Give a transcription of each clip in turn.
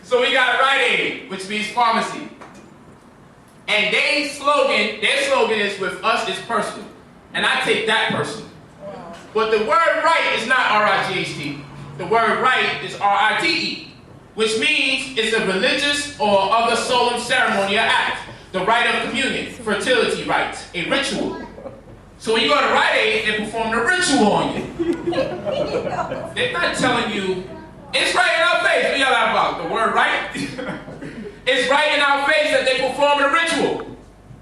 So we got Rite Aid, which means pharmacy. And their slogan is with us is personal. And I take that personal. Wow. But the word right is not R-I-G-H-T. The word right is R-I-T-E, which means it's a religious or other solemn ceremony or act. The rite of communion, fertility rites, a ritual. So when you go to Rite Aid, they perform a ritual on you. They're not telling you, it's right in our face. What y'all about? The word right? It's right in our face that they perform a ritual.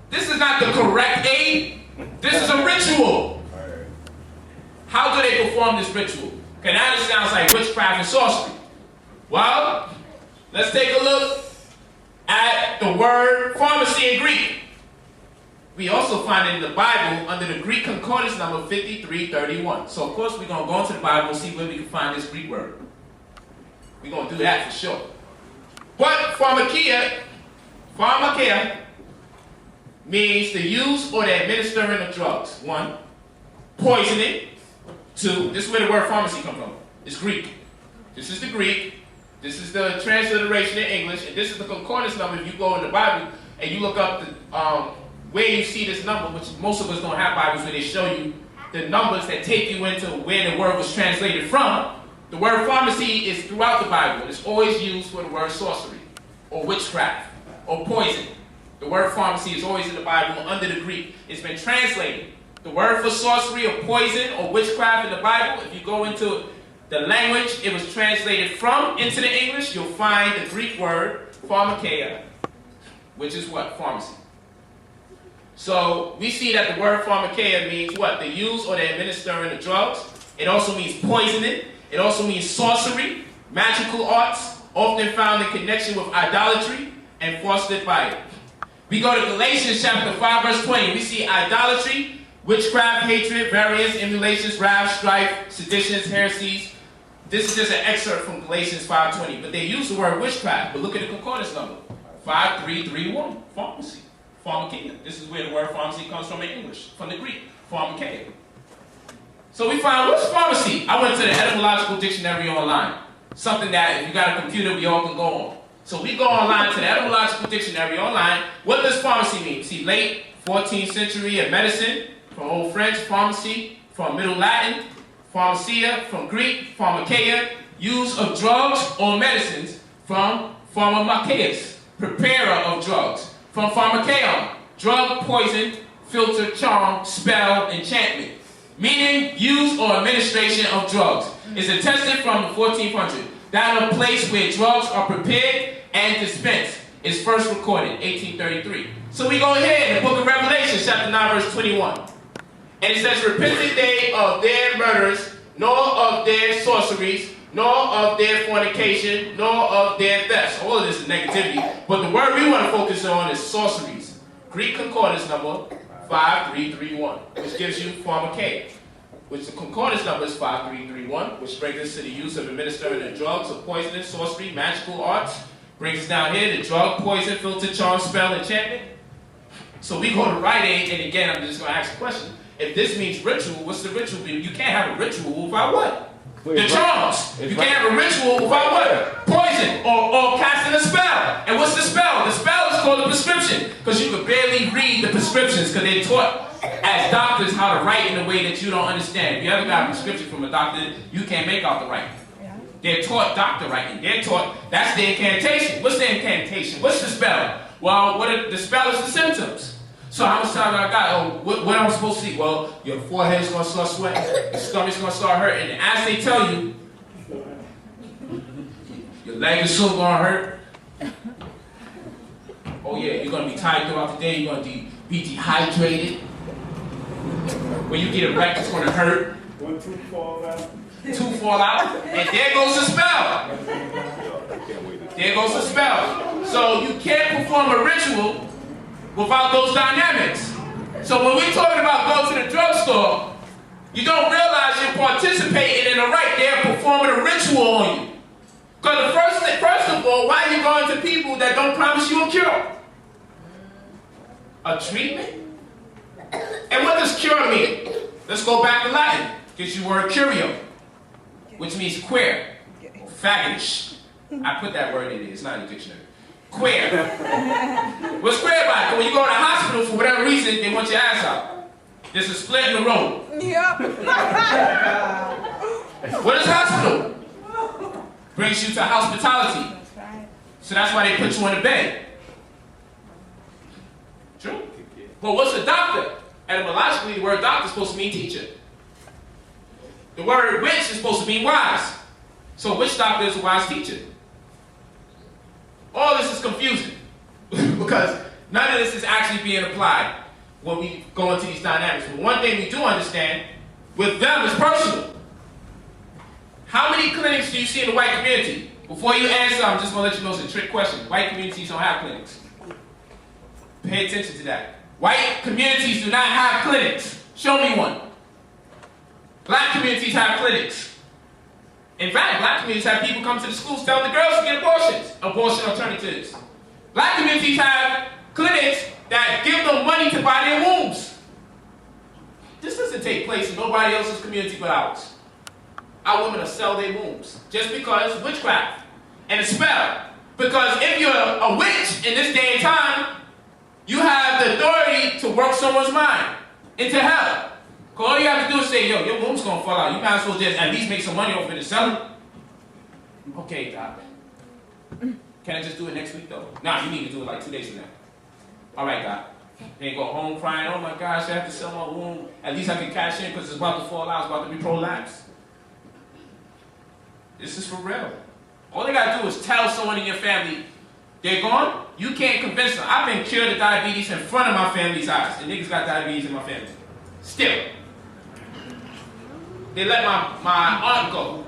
This is not the correct aid. This is a ritual. How do they perform this ritual? Okay, now this sounds like witchcraft and sorcery. Well, let's take a look at the word pharmacy in Greek. We also find it in the Bible under the Greek concordance number 5331. So of course we're going to go into the Bible and see where we can find this Greek word. We're going to do that for sure. But pharmakeia means the use or the administering of drugs. 1, poisoning. 2, this is where the word pharmacy comes from. It's Greek. This is the Greek. This is the transliteration in English. And this is the concordance number. If you go in the Bible and you look up the where you see this number, which most of us don't have Bibles where they show you the numbers that take you into where the word was translated from. The word pharmacy is throughout the Bible. It's always used for the word sorcery or witchcraft or poison. The word pharmacy is always in the Bible under the Greek. It's been translated. The word for sorcery or poison or witchcraft in the Bible, if you go into the language it was translated from into the English, you'll find the Greek word pharmakeia, which is what? Pharmacy. So we see that the word pharmakeia means what? The use or the administering of drugs. It also means poisoning. It also means sorcery, magical arts, often found in connection with idolatry and fostered by it. We go to Galatians chapter 5, verse 20. We see idolatry, witchcraft, hatred, variance, emulations, wrath, strife, seditions, heresies. This is just an excerpt from Galatians 5:20. But they use the word witchcraft. But look at the concordance number. 5331. Pharmacy. Pharmakeia. This is where the word pharmacy comes from in English. From the Greek. Pharmakeia. So we found, what's pharmacy? I went to the etymological dictionary online. Something that if you got a computer, we all can go on. So we go online to the etymological dictionary online. What does pharmacy mean? See, late 14th century in medicine, from Old French, pharmacy, from Middle Latin, pharmacia, from Greek, pharmakeia, use of drugs or medicines, from pharmakeus, preparer of drugs, from pharmakeon, drug, poison, filter, charm, spell, enchantment. Meaning, use or administration of drugs. Is attested from the 1400s. That a place where drugs are prepared and dispensed is first recorded, 1833. So we go here in the book of Revelation, chapter 9, verse 21. And it says, repented they of their murders, nor of their sorceries, nor of their fornication, nor of their thefts. All of this is negativity. But the word we want to focus on is sorceries. Greek concordance number 5331, which gives you pharmakeia, which the concordance number is 5331, which brings us to the use of administering the drugs of poisoning, sorcery, magical arts. Brings us down here the drug, poison, filter, charm, spell, enchantment. So we go to Rite Aid, and again, I'm just going to ask a question. If this means ritual, what's the ritual? You can't have a ritual without what? The charms. You can't have a ritual without what? Poison or casting a spell. And what's the spell? The spell is called a prescription, because you could barely read the prescriptions because they're taught as doctors how to write in a way that you don't understand. If you ever got a prescription from a doctor, you can't make out the writing. They're taught doctor writing. They're taught, that's the incantation. What's the incantation? What's the spell? Well, the spell is the symptoms. So how much time I got? Oh, what am I supposed to see? Well, your forehead's going to start sweating. Your stomach's going to start hurting. And as they tell you, your leg is still going to hurt. Oh yeah, you're going to be tired throughout the day. You're going to be dehydrated. When you get a wreck, it's going to hurt. One tooth fall out. Tooth fall out. And there goes the spell. There goes the spell. So you can't perform a ritual without those dynamics. So when we're talking about go to the drugstore, you don't realize you're participating in a rite. They're performing a ritual on you. Because first of all, why are you going to people that don't promise you a cure? A treatment? And what does cure mean? Let's go back to Latin. Gives you the word curio, which means queer, or faggotish. I put that word in there. It's not in the dictionary. Queer. What's queer about it? When you go to the hospital, for whatever reason, they want your ass out. There's a split in the road. Yep. What is hospital? Brings you to hospitality. That's right. So that's why they put you on the bed. True. But what's a doctor? Etymologically, the word doctor is supposed to mean teacher. The word witch is supposed to mean wise. So which doctor is a wise teacher? All this is confusing because none of this is actually being applied when we go into these dynamics. But one thing we do understand, with them, is personal. How many clinics do you see in the white community? Before you answer, I'm just going to let you know it's a trick question. White communities don't have clinics. Pay attention to that. White communities do not have clinics. Show me one. Black communities have clinics. In fact, black communities have people come to the schools telling the girls to get abortions. Abortion alternatives. Black communities have clinics that give them money to buy their wombs. This doesn't take place in nobody else's community but ours. Our women will sell their wombs just because it's witchcraft and a spell. Because if you're a witch in this day and time, you have the authority to work someone's mind into hell. Because all you have to do is say, yo, your womb's going to fall out. You might as well just at least make some money off it and sell it. Okay, Doc. Can I just do it next week, though? Nah, you need to do it like 2 days from now. All right, Doc. Then go home crying, oh my gosh, I have to sell my womb. At least I can cash in because it's about to fall out. It's about to be prolapsed. This is for real. All they got to do is tell someone in your family they're gone. You can't convince them. I've been cured of diabetes in front of my family's eyes. The niggas got diabetes in my family. Still. They let my aunt go.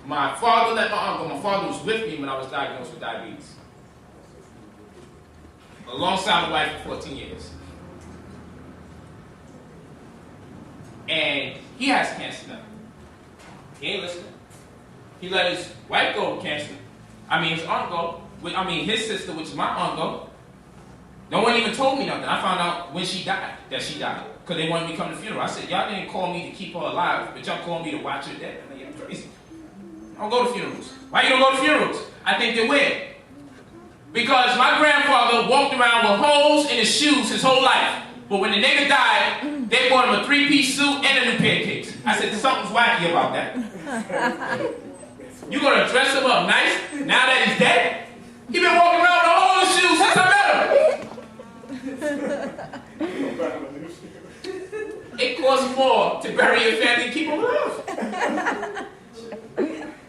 My father let my aunt go. My father was with me when I was diagnosed with diabetes. Alongside my wife for 14 years. And he has cancer now. He ain't listening. He let his wife go with cancer. His aunt go. His sister, which is my aunt, go. No one even told me nothing. I found out when she died, that she died. Because they wanted me to come to the funeral. I said, y'all didn't call me to keep her alive, but y'all called me to watch her dead. I'm like, you're crazy. I don't go to funerals. Why you don't go to funerals? I think they're weird. Because my grandfather walked around with holes in his shoes his whole life. But when the nigga died, they bought him a 3-piece suit and a new pair of kicks. I said, something's wacky about that. You gonna dress him up nice now that he's dead? He been walking around with a hole in his shoes since I met him. It costs more to bury your family and keep them alive.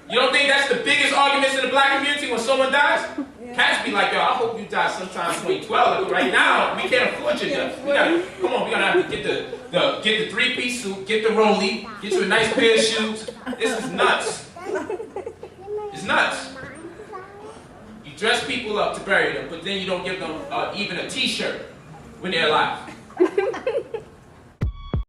You don't think that's the biggest arguments in the black community when someone dies? Yeah. Cats be like, yo, I hope you die sometime 2012. Right now, we can't afford your death. We gonna have to get the 3-piece suit, get the rollie, get you a nice pair of shoes. This is nuts. It's nuts. You dress people up to bury them, but then you don't give them even a t-shirt when they're alive.